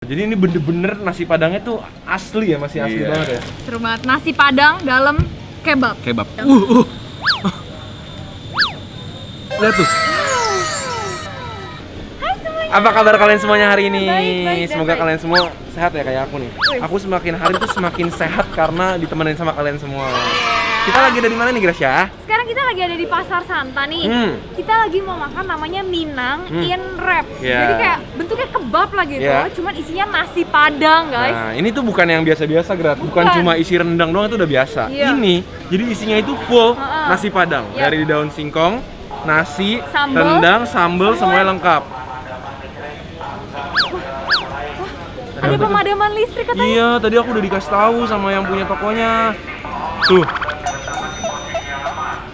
Jadi ini bener-bener nasi padangnya tuh asli ya, masih asli banget ya. Seru banget, nasi padang dalam kebab. Kebab. Lihat tuh. Hai semuanya. Apa kabar kalian semuanya hari ini? Baik, Semoga baik. kalian semua sehat ya kayak aku nih. Aku semakin hari tuh semakin sehat karena ditemenin sama kalian semua. Kita lagi ada di mana nih, Gracia? Sekarang kita lagi ada di Pasar Santa nih. Kita lagi mau makan namanya Minang in Wrap. Yeah. Jadi kayak bentuknya kebab lah gitu, Yeah. cuman isinya nasi padang, guys. Nah, ini tuh bukan yang biasa-biasa, Grat. Bukan cuma isi rendang doang, itu udah biasa. Iya. Ini, jadi isinya itu full nasi padang. Iya. Dari daun singkong, nasi, Sambal, rendang, sambal, semuanya lengkap. Ada pemadaman listrik katanya. Iya, tadi aku udah dikasih tahu sama yang punya tokonya. Tuh.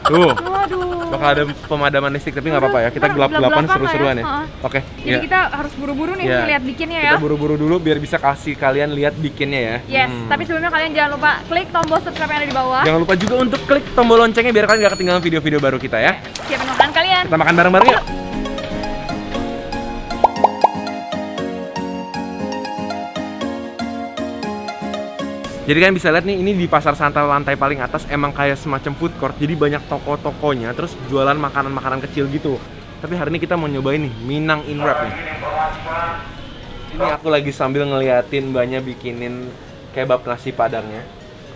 Tuh. Waduh. Bakal ada pemadaman listrik, tapi nggak apa-apa ya. Kita gelap-gelapan seru-seruan ya. Oke. Jadi kita harus buru-buru nih Iya. lihat bikinnya ya. Kita buru-buru dulu biar bisa kasih kalian lihat bikinnya ya. Yes, tapi sebelumnya kalian jangan lupa klik tombol subscribe yang ada di bawah. Jangan lupa juga untuk klik tombol loncengnya biar kalian gak ketinggalan video-video baru kita ya. Siapin makanan kalian. Kita makan bareng-bareng yuk. Jadi kalian bisa lihat nih, ini di Pasar Santa lantai paling atas emang kayak semacam food court. Jadi banyak toko-tokonya, terus jualan makanan-makanan kecil gitu. Tapi hari ini kita mau nyobain nih, Minang in Wrap nih. Ini aku lagi sambil ngeliatin mbaknya bikinin kebab nasi padangnya.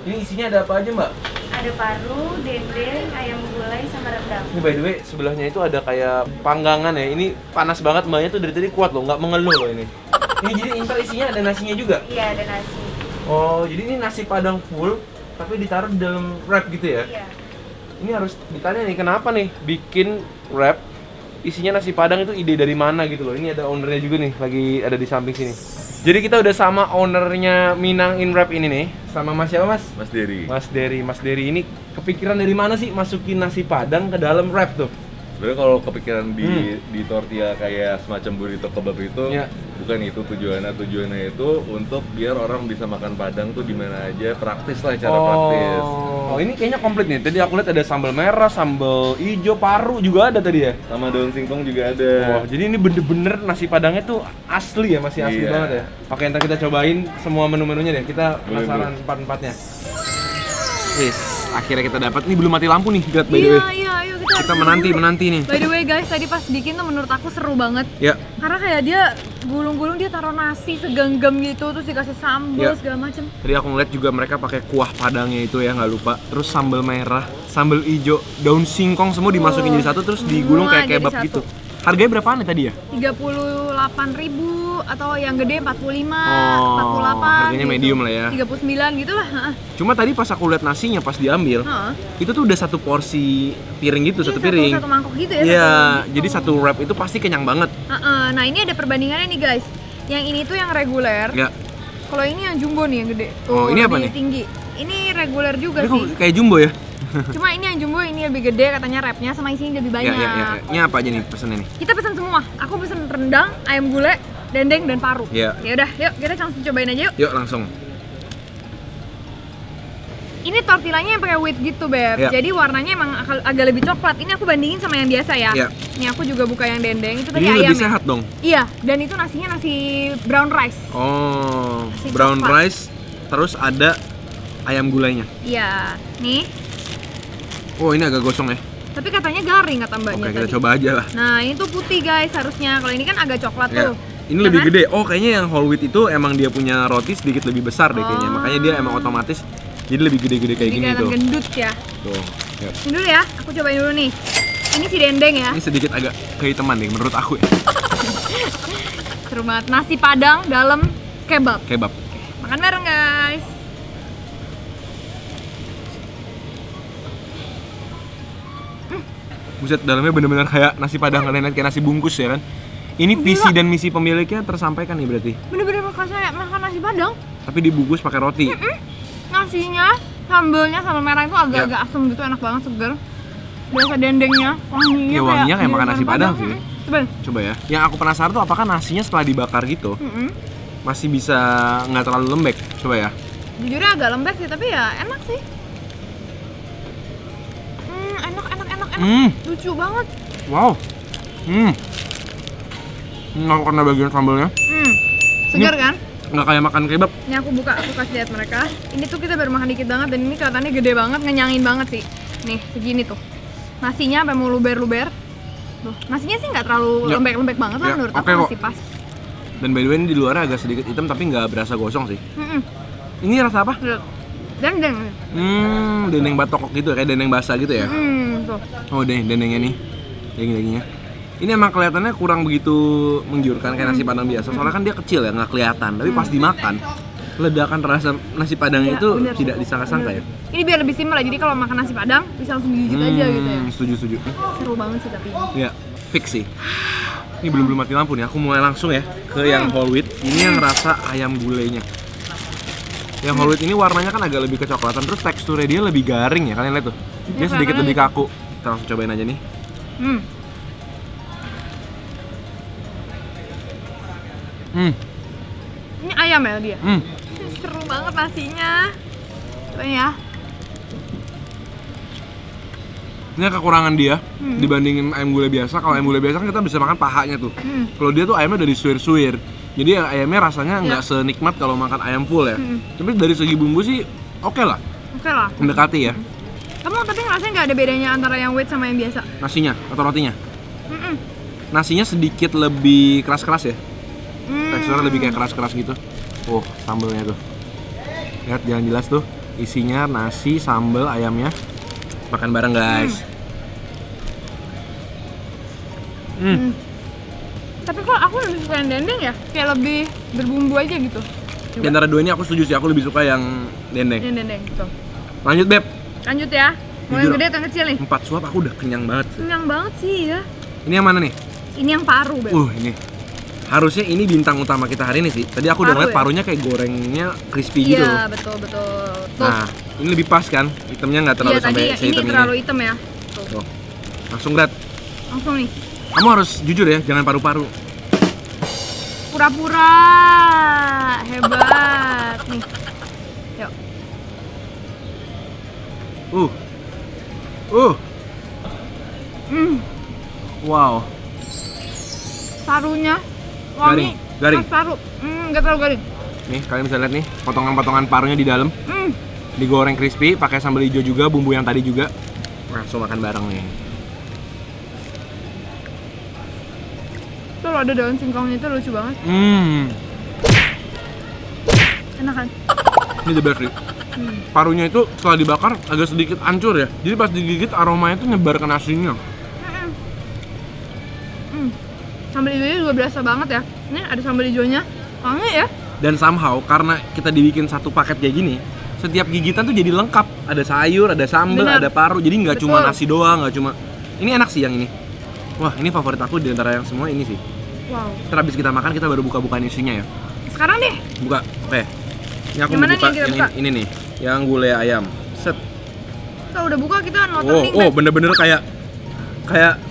Ini isinya ada apa aja, Mbak? Ada paru, dendeng, ayam gulai sama rendang. Ini by the way, sebelahnya itu ada kayak panggangan ya. Ini panas banget, mbaknya tuh dari tadi kuat loh, nggak mengeluh loh ini. Ini jadi inter isinya ada nasinya juga? Iya, ada nasi. Oh, jadi ini nasi padang full, tapi ditaruh di dalam wrap gitu ya? Iya. Ini harus ditanya nih, kenapa nih bikin wrap isinya nasi padang, itu ide dari mana gitu loh. Ini ada ownernya juga nih, lagi ada di samping sini. Jadi kita udah sama ownernya Minang in Wrap ini nih. Sama Mas siapa, Mas? Mas Dery. Mas Dery ini kepikiran dari mana sih masukin nasi padang ke dalam wrap tuh? Sebenarnya kalau kepikiran di tortilla kayak semacam burrito kebab itu, Iya. bukan itu tujuannya. Tujuannya itu untuk biar orang bisa makan padang tuh di mana aja, praktis lah, cara praktis. Oh, ini kayaknya komplit nih. Tadi aku lihat ada sambal merah, sambal hijau, paru juga ada tadi ya. Sama daun singkong juga ada. Oh, jadi ini bener-bener nasi padangnya tuh asli ya, masih asli Iya. banget ya. Oke, ntar kita cobain semua menu-menunya deh. Kita Boleh, penasaran empat-empatnya. Wis, akhirnya kita dapat. Ini belum mati lampu nih, Grat, by the way. Iya, ayo Kita menanti nih. By the way guys, tadi pas bikin tuh menurut aku seru banget. Ya, Karena kayak dia gulung-gulung, dia taruh nasi segenggam gitu, terus dikasih sambal Iya. segala macem. tadi aku ngeliat juga mereka pakai kuah padangnya itu ya, nggak lupa. Terus sambal merah, sambal hijau, daun singkong semua dimasukin jadi satu, terus digulung semua kayak jadi kebab satu. gitu. Harganya berapaan ya tadi ya? 38.000 atau yang gede 45, Oh, 48. harganya gitu. medium lah ya. 39 gitu lah. Heeh. Cuma tadi pas aku lihat nasinya pas diambil, Heeh. itu tuh udah satu porsi piring gitu, Iya, satu piring. Satu mangkok gitu ya. Iya, satu. jadi satu wrap itu pasti kenyang banget. Heeh. Nah ini ada perbandingannya nih guys. Yang ini tuh yang reguler. Ya. Kalau ini yang jumbo nih yang gede. Oh, ini apa lebih nih? Tinggi. Ini reguler juga Ini kok sih. kayak jumbo ya? Cuma ini yang jumbo ini lebih gede katanya wrapnya sama isinya lebih banyak. Ya. Ini apa aja nih pesennya nih? Kita pesan semua. Aku pesen rendang, ayam gulai, dendeng dan paru. Iya. Ya udah, yuk kita langsung cobain aja yuk. Yuk langsung. Ini tortillanya yang pakai wheat gitu, Beb. Iya. Jadi warnanya emang agak lebih coklat. Ini aku bandingin sama yang biasa ya. Iya. Ini aku juga buka yang dendeng. Itu tadi Ini ayam lebih ya? sehat dong. Iya, dan itu nasinya nasi brown rice. Oh, Nasi brown coklat. rice, terus ada ayam gulainya. Iya, nih. Oh, ini agak gosong ya. Tapi katanya garing kata mbaknya Oke, kita tadi. coba aja lah. Nah, ini tuh putih guys harusnya. Kalau ini kan agak coklat Ya. tuh. Ini Ya lebih kan? gede. Oh, kayaknya yang whole wheat itu emang dia punya roti sedikit lebih besar deh kayaknya. Oh. Makanya dia emang otomatis jadi lebih gede-gede kayak Jadi gini kelihatan tuh. gendut ya. Tuh. Ya. Ini dulu ya, aku cobain dulu nih. Ini si dendeng ya. Ini sedikit agak kehitaman nih menurut aku ya. Seru banget. Nasi padang dalam kebab. Kebab. Makan bareng guys. Buset, dalamnya bener-bener kayak nasi padang, kalian lihat kayak nasi bungkus ya kan. Ini visi dan misi pemiliknya tersampaikan nih berarti. Bener-bener makan nasi padang. Tapi dibungkus pakai roti. Nasinya, sambelnya, sambal merah itu agak-agak asem gitu, enak banget, seger. Berasa dendengnya, wanginya Ya, wanginya kayak makan nasi padang sih. Coba. Coba ya. Yang aku penasaran tuh apakah nasinya setelah dibakar gitu masih bisa nggak terlalu lembek. Coba ya. Jujurnya agak lembek sih, tapi ya enak sih. Enak. Lucu banget. Wow. Nggak kena bagian sambalnya. Segar kan? Nggak kayak makan kebab. Ini aku buka, aku kasih lihat mereka. Ini tuh kita baru makan dikit banget dan ini kelihatannya gede banget, ngenyangin banget sih. Nih, segini tuh. Nasinya sampai mau luber-luber. Tuh, nasinya sih nggak terlalu Ya. lembek-lembek banget lah Ya, menurut oke aku, kok. masih pas. Dan by the way ini di luarnya agak sedikit hitam tapi nggak berasa gosong sih. Ini rasa apa? Lihat. Dendeng. Dendeng batokok gitu kayak dendeng basah gitu ya. Tuh. Oh dendengnya nih, daging-dagingnya. Ini emang kelihatannya kurang begitu menggiurkan kayak nasi padang biasa. Soalnya kan dia kecil ya, nggak kelihatan. Tapi pas dimakan, ledakan rasa nasi padangnya Iya, itu bener. tidak disangka-sangka ya. Ini biar lebih simpel ya, jadi kalau makan nasi padang bisa langsung digigit aja gitu ya. Setuju. Seru banget sih tapi ini. Ya, fix sih. Ini belum mati lampu nih. Aku mulai langsung ya ke yang whole wheat. Ini yang rasa ayam gulainya. Yang whole wheat ini warnanya kan agak lebih kecoklatan, terus teksturnya dia lebih garing ya. Kalian lihat tuh. Dia Iya, sedikit kelihatannya lebih kaku. Kita langsung cobain aja nih. Ini ayam ya dia. Hmm. Seru banget nasinya. Coba ya. Ini kekurangan dia dibandingin ayam gulai biasa. Kalau ayam gulai biasa kan kita bisa makan pahanya tuh. Kalau dia tuh ayamnya udah disuir-suir. Jadi ya ayamnya rasanya nggak senikmat kalau makan ayam full ya. Tapi dari segi bumbu sih oke lah, Oke lah. mendekati ya. Kamu tapi ngerasain nggak ada bedanya antara yang wheat sama yang biasa? Nasinya atau rotinya. Mm-mm. Nasinya sedikit lebih keras-keras ya. Hmm. Teksturnya lebih kayak keras-keras gitu. Oh, sambelnya tuh. Lihat jangan jelas tuh. Isinya nasi, sambel, ayamnya. Makan bareng guys. Tapi kok aku lebih suka yang dendeng ya? Kayak lebih berbumbu aja gitu. Di antara dua ini aku setuju sih, aku lebih suka yang dendeng. Yang dendeng gitu. Lanjut Beb. Lanjut ya. Mau Jujur. yang gede atau yang kecil nih? 4 suap aku udah kenyang banget sih. Kenyang banget sih ya. Ini yang mana nih? Ini yang paru, Beb. Ini. Harusnya ini bintang utama kita hari ini sih. Tadi aku udah Paru ngeliat ya? parunya kayak gorengnya crispy gitu. Iya, betul. Tuh. Nah, ini lebih pas kan? Hitamnya nggak terlalu Iya, tadi sampai ini sehitam terlalu ini. hitam ya. Tuh. Tuh. Langsung lihat. Langsung nih. Kamu harus jujur ya, jangan paru-paru. Pura-pura. Hebat. Nih. Yuk. Wow. Parunya wangi. Garing. Pas paru. Nggak terlalu garing. Nih, kalian bisa lihat nih, potongan-potongan parunya di dalam. Digoreng crispy, pakai sambal hijau juga, bumbu yang tadi juga. Langsung makan bareng nih. Tuh ada daun singkongnya itu lucu banget. Enak kan? Ini the best nih. Parunya itu setelah dibakar agak sedikit hancur ya. Jadi pas digigit aromanya itu nyebar ke nasinya. Sambal hijaunya juga berasa banget ya. Ini ada sambal hijaunya. Wangi ya? Dan somehow karena kita dibikin satu paket kayak gini, setiap gigitan tuh jadi lengkap. Ada sayur, ada sambal, Bener. ada paru. Jadi nggak cuma Betul. nasi doang, nggak cuma. Ini enak sih yang ini. Wah, ini favorit aku di antara yang semua ini sih. Wow. Ntar habis kita makan kita baru buka-bukaan isinya ya. Sekarang deh. Buka. Oke. Ini aku Yang mau mana nih buka yang kita yang buka? ini nih. Yang gulai ayam. Set. Kita udah buka, kita noteling. Oh, bener-bener kayak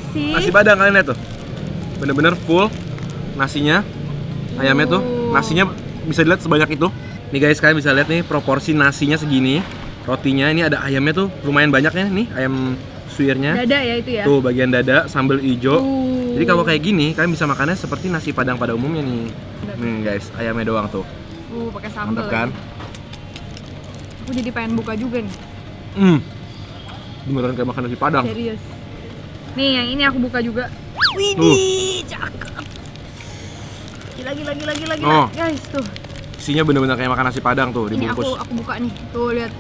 Si. nasi padang kalian lihat tuh. Bener-bener full nasinya. Ayamnya tuh, nasinya bisa dilihat sebanyak itu. Nih guys, kalian bisa lihat nih proporsi nasinya segini. Rotinya ini ada ayamnya tuh lumayan banyak ya nih, ayam suirnya. Dada ya itu ya. Tuh bagian dada, sambal hijau. Tuh. Jadi kalau kayak gini, kalian bisa makannya seperti nasi padang pada umumnya nih. Nih guys, ayamnya doang tuh. Pakai sambal. Mantap kan? Aku jadi pengen buka juga nih. Beneran kayak makan nasi padang. Serius. Nih, yang ini aku buka juga. Tuh. Widih, cakep. Gila. Oh. Guys, tuh. Isinya bener-bener kayak makan nasi padang tuh, Ini dibungkus. aku buka nih. Tuh, lihat.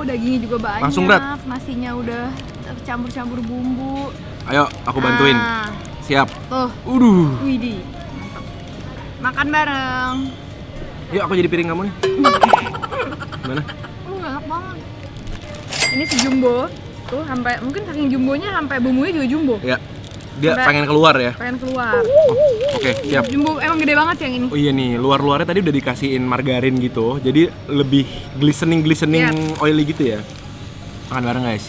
Dagingnya juga banyak. Langsung, Brat. Nasinya udah campur-campur bumbu. Ayo, aku bantuin. Nah, Siap. tuh. Widih. Mantap. Makan bareng. Yuk, aku jadi piring kamu nih. Gimana? Enak banget. Ini si jumbo. Tuh, sampai mungkin saking jumbonya sampai bumbunya juga jumbo. Ya, dia Sampai- pengen keluar ya. Pengen keluar. Oke, siap. Jumbo emang gede banget sih yang ini. Oh iya nih, luar-luarnya tadi udah dikasihin margarin gitu, jadi lebih glistening Yes. oily gitu ya. Makan bareng guys.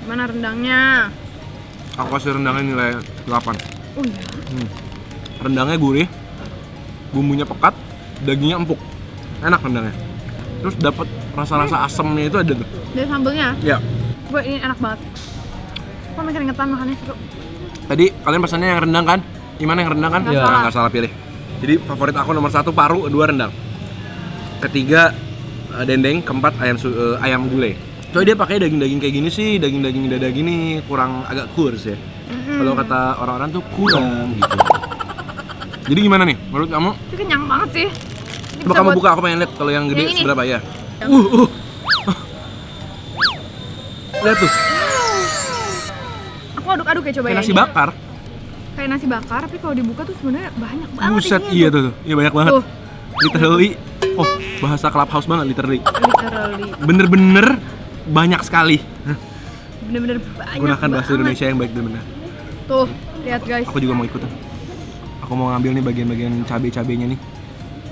Mana rendangnya? Aku kasih rendangnya nilai 8. Oh iya. Rendangnya gurih, bumbunya pekat, dagingnya empuk. Enak rendangnya. Terus dapat rasa-rasa asamnya itu ada tuh. Dari sambelnya. Ya. Gue ini enak banget. Kok makin keringetan makannya seru. Tadi kalian pesannya yang rendang kan? Gimana yang rendang kan? Nggak salah. Nggak salah pilih. Jadi favorit aku nomor 1 paru, 2 rendang. Ketiga dendeng, keempat ayam gulai. Soalnya dia pakai daging-daging kayak gini sih, daging-daging dada gini kurang agak kurs ya. Kalau kata orang-orang tuh kurang gitu. Jadi gimana nih menurut kamu? Ini kenyang banget sih. Ini Coba bisa kamu buat- buka, aku pengen lihat kalau yang gede Yang ini. seberapa ya. Lihat tuh, Aku aduk-aduk ya coba kayak ya. nasi ini. bakar. Kayak nasi bakar, tapi kalau dibuka tuh sebenarnya banyak banget. Buset, isinya iya tuh. Iya banyak banget. Tuh. Literally, oh bahasa clubhouse banget literally. Literally. Bener-bener banyak sekali. Bener-bener banyak Gunakan bahasa banget. Indonesia yang baik dan benar. Tuh, lihat guys. Aku juga mau ikutan. Aku mau ngambil nih bagian-bagian cabai-cabainya nih.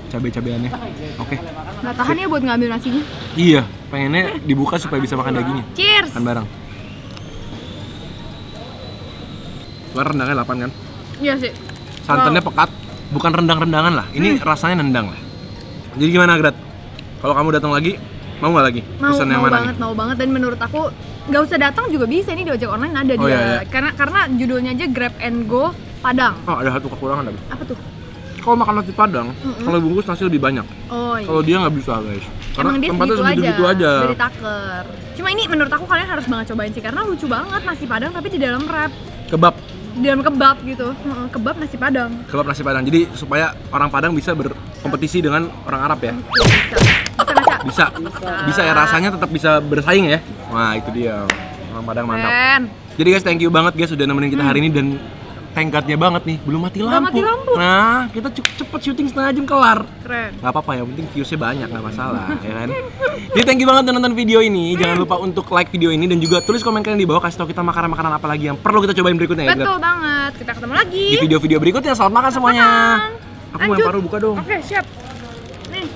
Cabai-cabeannya. Oke. Nggak tahan ya buat ngambil nasinya. Iya, pengennya dibuka supaya bisa makan dagingnya. Cheers. Makan bareng. Luar rendangnya 8 kan? Iya sih. Santannya Wow. pekat, bukan rendang-rendangan lah. Ini rasanya nendang lah. Jadi gimana, Grat? Kalau kamu datang lagi, mau nggak lagi? Mau, Pesan yang mau mana banget, nih? mau banget. Dan menurut aku nggak usah datang juga bisa, ini di ojek online ada Oh, dia. iya, iya. Karena judulnya aja Grab and Go Padang. Oh, ada satu kekurangan tapi. Apa tuh? Kalau makan nasi Padang, kalau bungkus nasi lebih banyak. Oh iya. Kalau dia nggak bisa, guys. Karena Emang dia tempatnya segitu segitu aja. Dari taker. Cuma ini menurut aku kalian harus banget cobain sih, karena lucu banget nasi Padang tapi di dalam wrap, Kebab, di dalam kebab gitu. Kebab nasi Padang. kebab nasi Padang. Jadi supaya orang Padang bisa berkompetisi dengan orang Arab ya. Bisa. Bisa ya, rasanya tetap bisa bersaing ya. Wah, itu dia. Orang Padang mantap. Keren. Jadi guys, thank you banget guys sudah nemenin kita hari ini dan thank God-nya banget nih, belum mati Belum lampu. mati lampu. Nah, kita cepet syuting setengah jam kelar. Keren. Gak apa-apa, yang penting views-nya banyak, gak masalah ya kan. Jadi thank you banget udah nonton video ini. Jangan lupa untuk like video ini dan juga tulis komen kalian di bawah, kasih tau kita makanan-makanan apa lagi yang perlu kita cobain berikutnya ya. Grat? Betul banget. Kita ketemu lagi. Di video-video berikutnya. Selamat makan semuanya. Makan. Aku mau yang Lanjut. paru buka dong. Oke, siap. Nih.